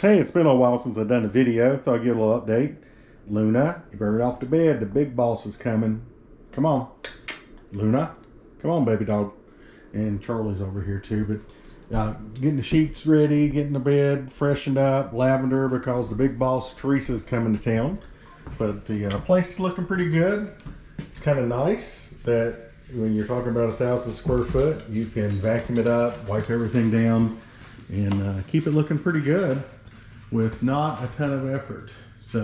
Hey, it's been a while since I've done a video. Thought I'd give a little update. Luna, you better get off to bed. The big boss is coming. Come on, Luna. Come on, baby dog. And Charlie's over here too. But getting the sheets ready, getting the bed freshened up, lavender because the big boss Teresa's coming to town. But the place is looking pretty good. It's kind of nice that when you're talking about 1,000 square foot, you can vacuum it up, wipe everything down, and keep it looking pretty good with not a ton of effort. So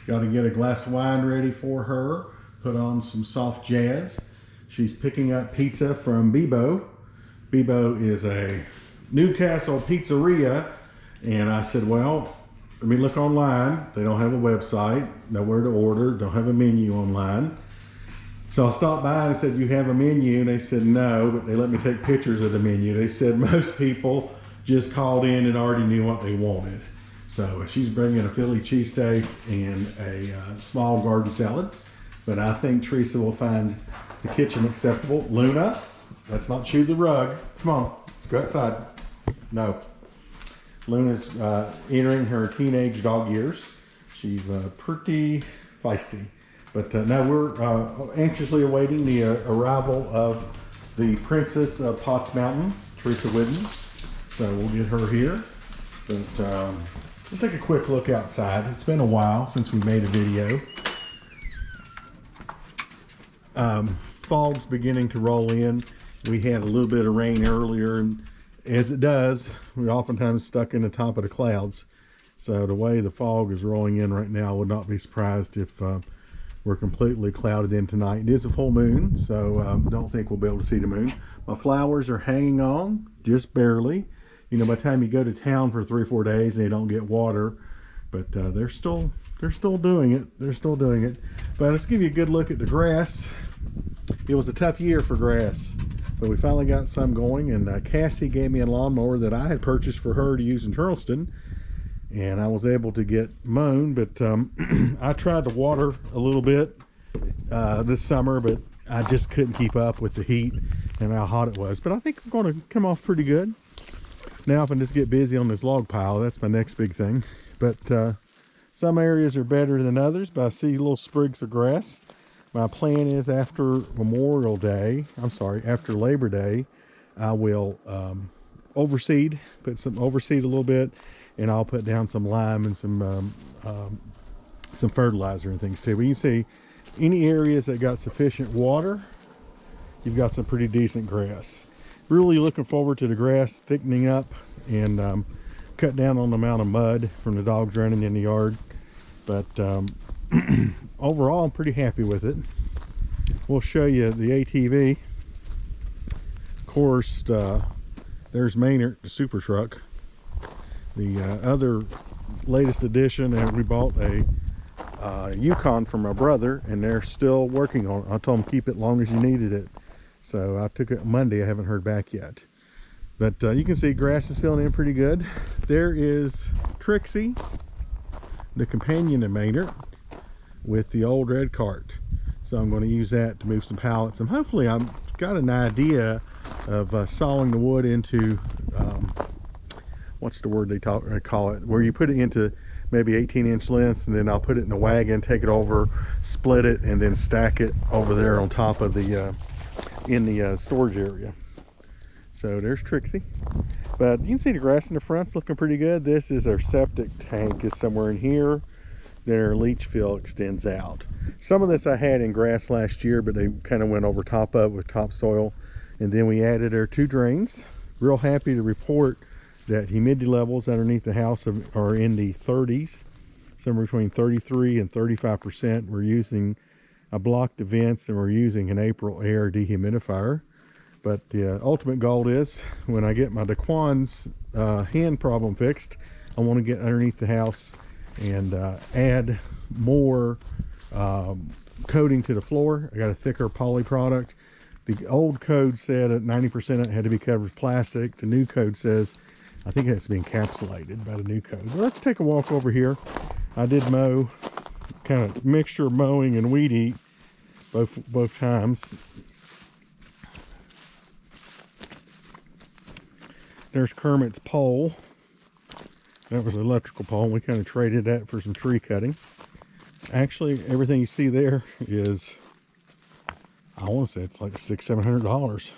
got to get a glass of wine ready for her, put on some soft jazz. She's picking up pizza from Bebo. Bebo is a Newcastle pizzeria, and I said, well, let me look online. They don't have a website, nowhere to order, don't have a menu online. So I stopped by and said, you have a menu? And they said no, but they let me take pictures of the menu. They said most people just called in and already knew what they wanted. So she's bringing a Philly cheesesteak and a small garden salad. But I think Teresa will find the kitchen acceptable. Luna, let's not chew the rug. Come on, let's go outside. No. Luna's entering her teenage dog years. She's pretty feisty. But no, we're anxiously awaiting the arrival of the Princess of Potts Mountain, Teresa Whidden. So we'll get her here. But we'll take a quick look outside. It's been a while since we made a video. Fog's beginning to roll in. We had a little bit of rain earlier, and as it does, we're oftentimes stuck in the top of the clouds. So the way the fog is rolling in right now, I would not be surprised if we're completely clouded in tonight. It is a full moon, so don't think we'll be able to see the moon. My flowers are hanging on, just barely. You know, by the time you go to town for 3 or 4 days, they don't get water, but they're still doing it. They're still doing it. But let's give you a good look at the grass. It was a tough year for grass, but we finally got some going. And Cassie gave me a lawnmower that I had purchased for her to use in Charleston, and I was able to get mown. But I tried to water a little bit this summer, but I just couldn't keep up with the heat and how hot it was. But I think I'm going to come off pretty good. Now if I just get busy on this log pile, that's my next big thing. But some areas are better than others, but I see little sprigs of grass. My plan is after Memorial Day, after Labor Day, I will overseed, overseed a little bit, and I'll put down some lime and some fertilizer and things too. But you can see any areas that got sufficient water, you've got some pretty decent grass. Really looking forward to the grass thickening up and cut down on the amount of mud from the dogs running in the yard. But overall, I'm pretty happy with it. We'll show you the ATV. Of course, there's Maynard, the super truck. The other latest addition, and we bought a Yukon from my brother, and they're still working on it. I told them keep it long as you needed it. So I took it Monday. I haven't heard back yet. But you can see grass is filling in pretty good. There is Trixie, the companion of Maynard, with the old red cart. So I'm going to use that to move some pallets. And hopefully I've got an idea of sawing the wood into, what's the word they call it? Where you put it into maybe 18-inch lengths, and then I'll put it in a wagon, take it over, split it, and then stack it over there on top of the in the storage area. So there's Trixie. But you can see the grass in the front's looking pretty good. This is our septic tank, is somewhere in here. Their leach field extends out. Some of this I had in grass last year, but they kind of went over top of it with topsoil. And then we added our 2 drains. Real happy to report that humidity levels underneath the house are in the 30s, somewhere between 33 and 35%. We're using I blocked the vents, and we're using an April air dehumidifier. But the ultimate goal is when I get my Daquan's hand problem fixed, I want to get underneath the house and add more coating to the floor. I got a thicker poly product. The old code said that 90% of it had to be covered with plastic. The new code says, I think it has to be encapsulated by the new code. But let's take a walk over here. I did mow, kind of mixture of mowing and weed eat both times. There's Kermit's pole. That was an electrical pole, and we kind of traded that for some tree cutting. Actually, everything you see there is, I want to say it's like $600-700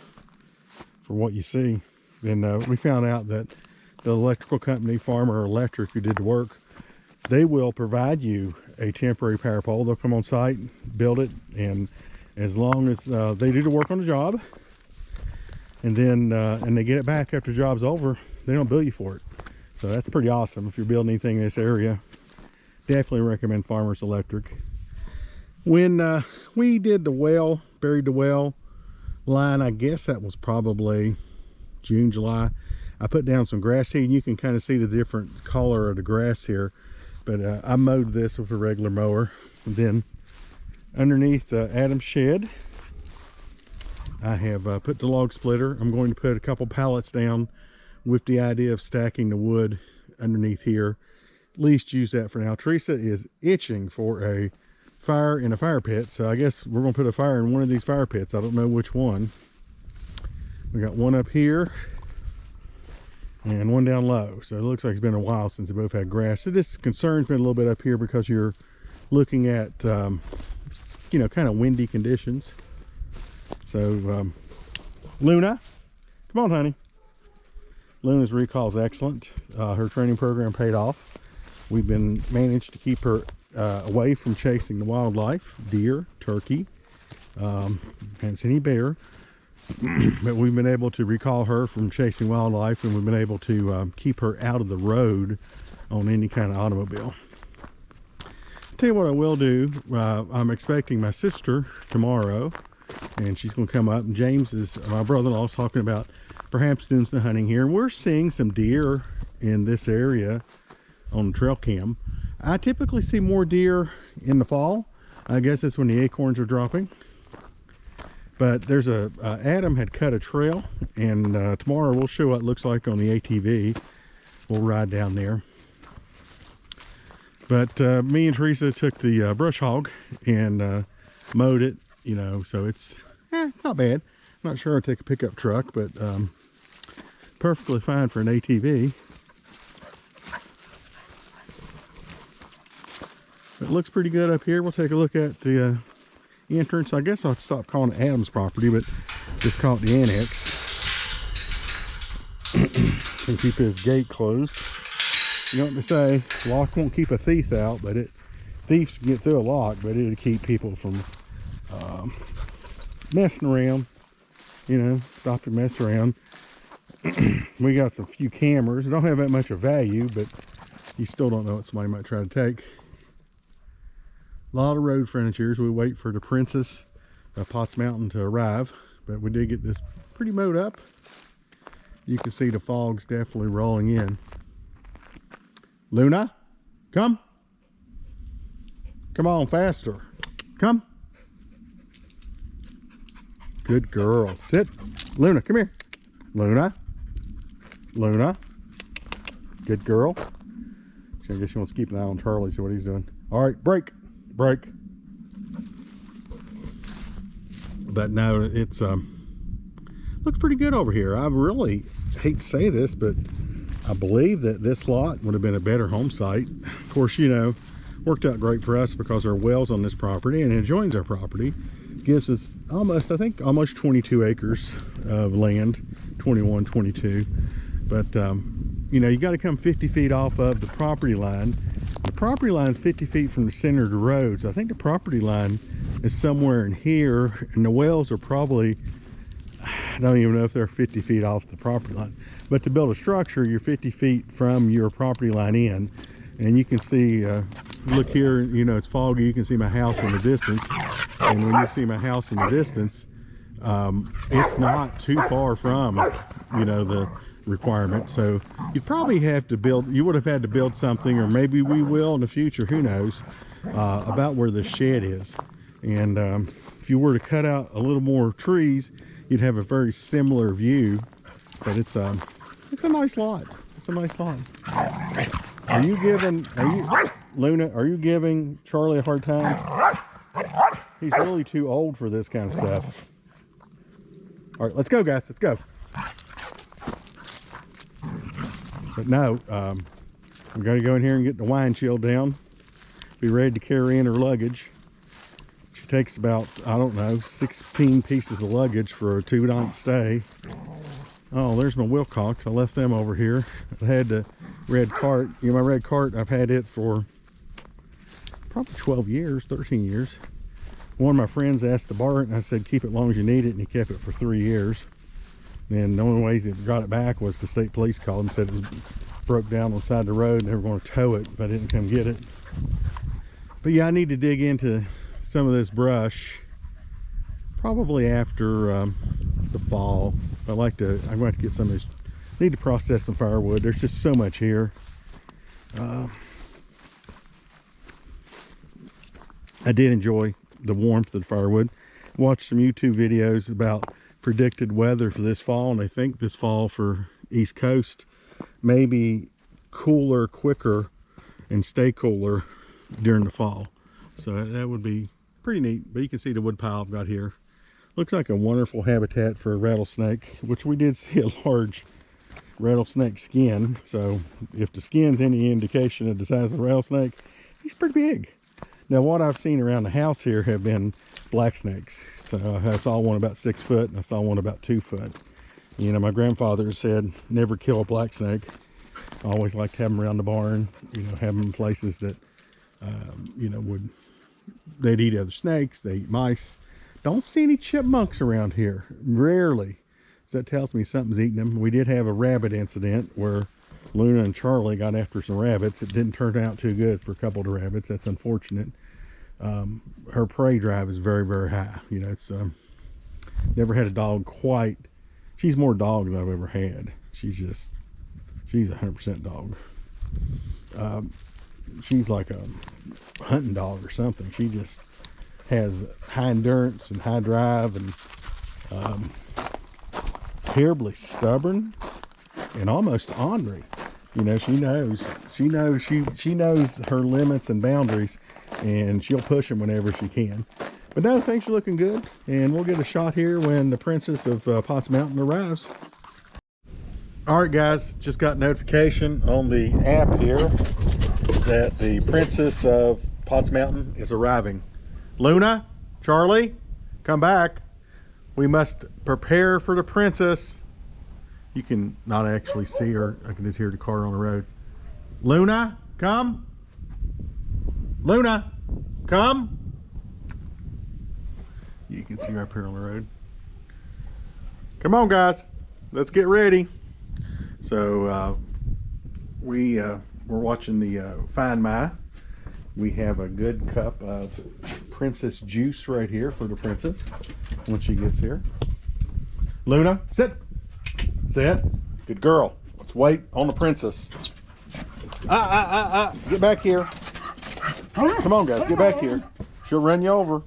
for what you see. And we found out that the electrical company, Farmer Electric, who did the work, they will provide you a temporary power pole. They'll come on site, build it, and as long as they do the work on the job, and then and they get it back after the job's over, they don't bill you for it. So that's pretty awesome. If you're building anything in this area, definitely recommend Farmers Electric. When we did the well, buried the well line, I guess that was probably June, July, I put down some grass seed, and you can kind of see the different color of the grass here. But I mowed this with a regular mower. And then underneath Adam's shed, I have put the log splitter. I'm going to put a couple pallets down with the idea of stacking the wood underneath here. At least use that for now. Teresa is itching for a fire in a fire pit, so I guess we're going to put a fire in one of these fire pits. I don't know which one. We got one up here and one down low, so it looks like it's been a while since they both had grass. So this concerns me a little bit up here because you're looking at you know, kind of windy conditions. So Luna, come on honey. Luna's recall is excellent. Her training program paid off. We've been managed to keep her away from chasing the wildlife, deer, turkey, haven't seen any bear, but we've been able to recall her from chasing wildlife, and we've been able to keep her out of the road on any kind of automobile. Tell you what I will do, I'm expecting my sister tomorrow, and she's going to come up, and James is, my brother-in-law, is talking about perhaps doing some hunting here. And we're seeing some deer in this area on the trail cam. I typically see more deer in the fall. I guess that's when the acorns are dropping. But there's Adam had cut a trail, and tomorrow we'll show what it looks like on the ATV. We'll ride down there. But me and Teresa took the brush hog and mowed it, you know, so it's not bad. I'm not sure I'll take a pickup truck, but perfectly fine for an ATV. It looks pretty good up here. We'll take a look at the entrance. I guess I'll stop calling it Adam's property, but just call it the annex. And keep his gate closed. You know what they say, lock won't keep a thief out, but thieves can get through a lock, but it'll keep people from messing around, you know, stop to mess around. We got some few cameras. They don't have that much of value, but you still don't know what somebody might try to take. A lot of road frontiers. We wait for the Princess of Potts Mountain to arrive, but we did get this pretty mowed up. You can see the fog's definitely rolling in. Luna, come. Come on, faster. Come. Good girl. Sit. Luna, come here. Luna. Luna. Good girl. I guess she wants to keep an eye on Charlie, see what he's doing. All right, break. Break. But no, it's looks pretty good over here. I really hate to say this, but I believe that this lot would have been a better home site. Of course, you know, worked out great for us because our well's on this property and it joins our property. Gives us almost, I think, almost 22 acres of land, 21, 22. But, you know, you got to come 50 feet off of the property line. The property line is 50 feet from the center of the road. So I think the property line is somewhere in here, and the wells are probably, I don't even know if they're 50 feet off the property line. But to build a structure, you're 50 feet from your property line in. And you can see, look here, you know, it's foggy. You can see my house in the distance. And when you see my house in the distance, it's not too far from, you know, the requirement. So you'd probably have to build, you would have had to build something, or maybe we will in the future, who knows, about where the shed is. And if you were to cut out a little more trees, you'd have a very similar view. But it's a nice lot. It's a nice lot. Luna, are you giving Charlie a hard time? He's really too old for this kind of stuff. All right, let's go, guys. Let's go. But no, We got to go in here and get the wine chilled down. Be ready to carry in her luggage. She takes about, I don't know, 16 pieces of luggage for a 2-night stay. Oh, there's my Wilcox. I left them over here. I had the red cart. You know, my red cart, I've had it for probably 12 years, 13 years. One of my friends asked to borrow it, and I said, keep it as long as you need it, and he kept it for 3 years. And the only way he got it back was the state police called and said it was broke down on the side of the road, and they were going to tow it if I didn't come get it. But yeah, I need to dig into some of this brush probably after the fall. I'm going to get some of this. Need to process some firewood. There's just so much here. I did enjoy the warmth of the firewood. Watched some YouTube videos about predicted weather for this fall, and I think this fall for East Coast may be cooler quicker and stay cooler during the fall. So that would be pretty neat. But you can see the wood pile I've got here. Looks like a wonderful habitat for a rattlesnake, which we did see a large rattlesnake skin. So if the skin's any indication of the size of the rattlesnake, he's pretty big. Now what I've seen around the house here have been black snakes. So I saw one about 6 foot and I saw one about 2 foot. You know, my grandfather said never kill a black snake. I always like to have them around the barn, you know, have them in places that you know, they'd eat other snakes, they eat mice. Don't see any chipmunks around here, rarely. So that tells me something's eating them. We did have a rabbit incident where Luna and Charlie got after some rabbits. It didn't turn out too good for a couple of the rabbits. That's unfortunate. Her prey drive is very, very high. You know, it's never had a dog quite. She's more dog than I've ever had. She's 100% dog. She's like a hunting dog or something. She just has high endurance and high drive, and terribly stubborn and almost ornery. You know, she knows her limits and boundaries, and she'll push them whenever she can. But no, things are looking good, and we'll get a shot here when the Princess of Potts Mountain arrives. All right, guys, just got notification on the app here that the Princess of Potts Mountain is arriving. Luna, Charlie, come back. We must prepare for the princess. You can not actually see her. I can just hear the car on the road. Luna, come. Luna, come. You can see her up here on the road. Come on, guys. Let's get ready. So we're watching the Find My. We have a good cup of princess juice right here for the princess when she gets here. Luna, sit. Sit. Good girl. Let's wait on the princess. Get back here. Come on, guys, get back here. She'll run you over.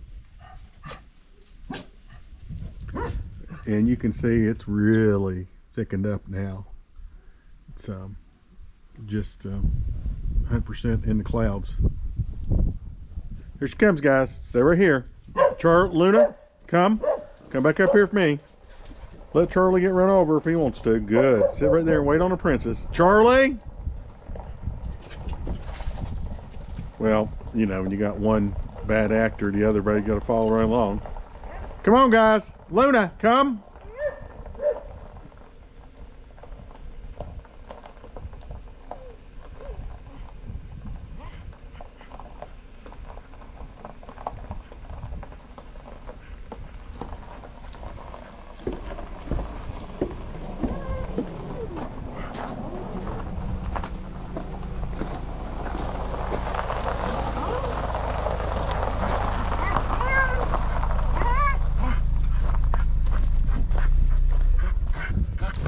And you can see it's really thickened up now. It's just 100% in the clouds. Here she comes, guys. Stay right here. Luna, come back up here with me. Let Charlie get run over if he wants to. Good. Sit right there and wait on the princess. Charlie. Well, you know, when you got one bad actor, the other buddy got to follow right along. Come on, guys. Luna, come.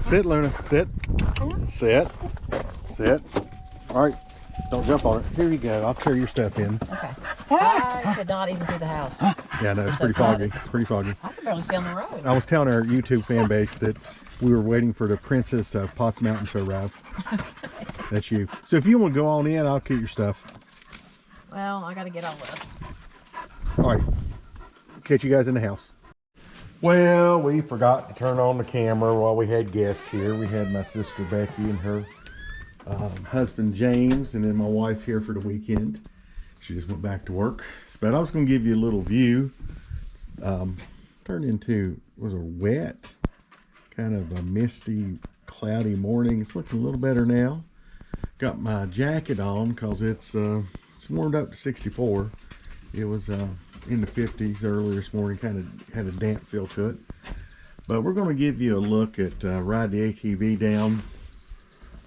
Sit, Luna. Sit. Sit. Sit. All right. Don't jump on it. Here you go. I'll carry your stuff in. Okay. I could not even see the house. Yeah, no, it's pretty foggy. It's pretty foggy. I can barely see on the road. I was telling our YouTube fan base that we were waiting for the Princess of Potts Mountain to arrive. That's you. So if you want to go on in, I'll get your stuff. Well, I got to get all this. All right. Catch you guys in the house. Well, we forgot to turn on the camera while we had guests here. We had my sister Becky and her husband James, and then my wife here for the weekend. She just went back to work. But I was going to give you a little view. Turned into, was a wet, kind of a misty, cloudy morning. It's looking a little better now. Got my jacket on because it's warmed up to 64. It was in the 50s earlier this morning, kind of had a damp feel to it. But we're going to give you a look at ride the ATV down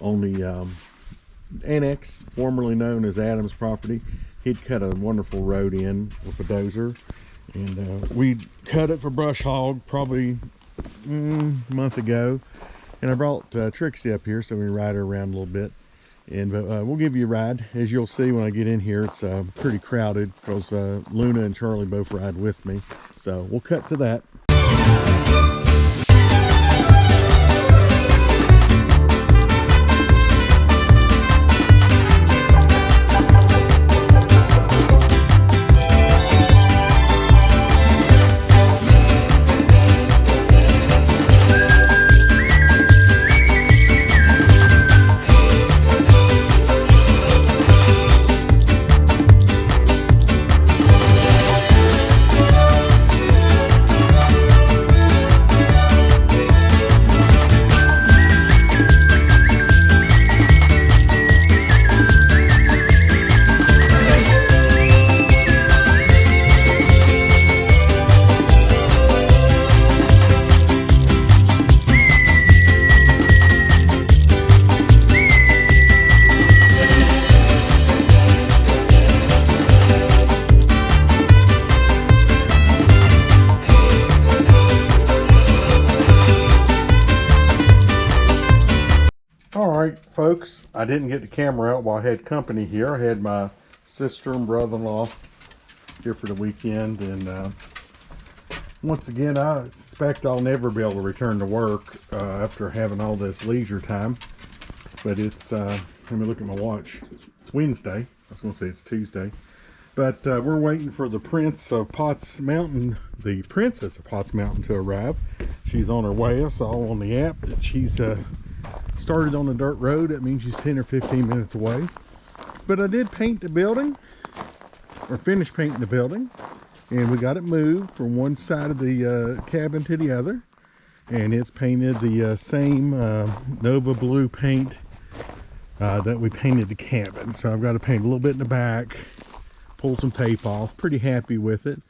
on the annex, formerly known as Adams property. He'd cut a wonderful road in with a dozer, and we cut it for brush hog probably a month ago. And I brought Trixie up here so we can ride her around a little bit. And we'll give you a ride. As you'll see when I get in here, it's pretty crowded because Luna and Charlie both ride with me. So we'll cut to that. Folks, I didn't get the camera out while I had company here. I had my sister and brother-in-law here for the weekend, and once again, I suspect I'll never be able to return to work after having all this leisure time. But it's let me look at my watch. It's Wednesday. I was going to say it's Tuesday, but we're waiting for the Prince of Potts Mountain, the Princess of Potts Mountain, to arrive. She's on her way. I saw on the app that she's started on a dirt road. That means she's 10 or 15 minutes away. But I did paint the building, or finish painting the building, and we got it moved from one side of the cabin to the other, and it's painted the same Nova blue paint that we painted the cabin. So I've got to paint a little bit in the back, pull some tape off. Pretty happy with it.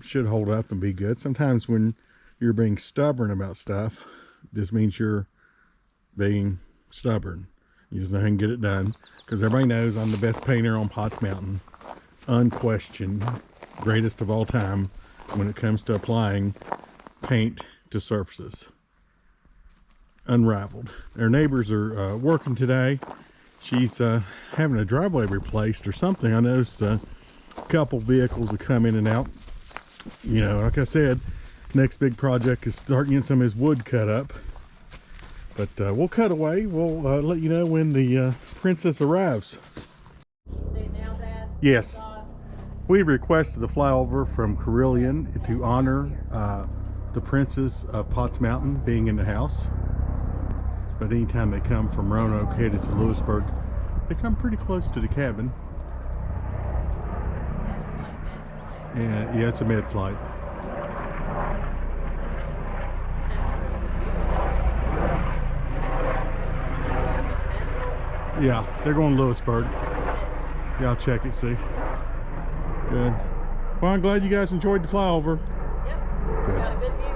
Should hold up and be good. Sometimes when you're being stubborn about stuff, this means you're being stubborn. You just know how to get it done, because everybody knows I'm the best painter on Potts Mountain, unquestioned, greatest of all time when it comes to applying paint to surfaces. Unrivaled. Our neighbors are working today. She's having a driveway replaced or something. I noticed a couple vehicles have come in and out. You know, like I said, next big project is starting getting some of his wood cut up. But we'll cut away. We'll let you know when the princess arrives. See now, Dad? Yes. We requested a flyover from Carillion to honor the Princess of Potts Mountain being in the house. But anytime they come from Roanoke headed to Lewisburg, they come pretty close to the cabin. Yeah, it's a mid-flight. Yeah, they're going to Lewisburg. Yeah, I'll check it, see. Good. Well, I'm glad you guys enjoyed the flyover. Yep. Good. Got a good view.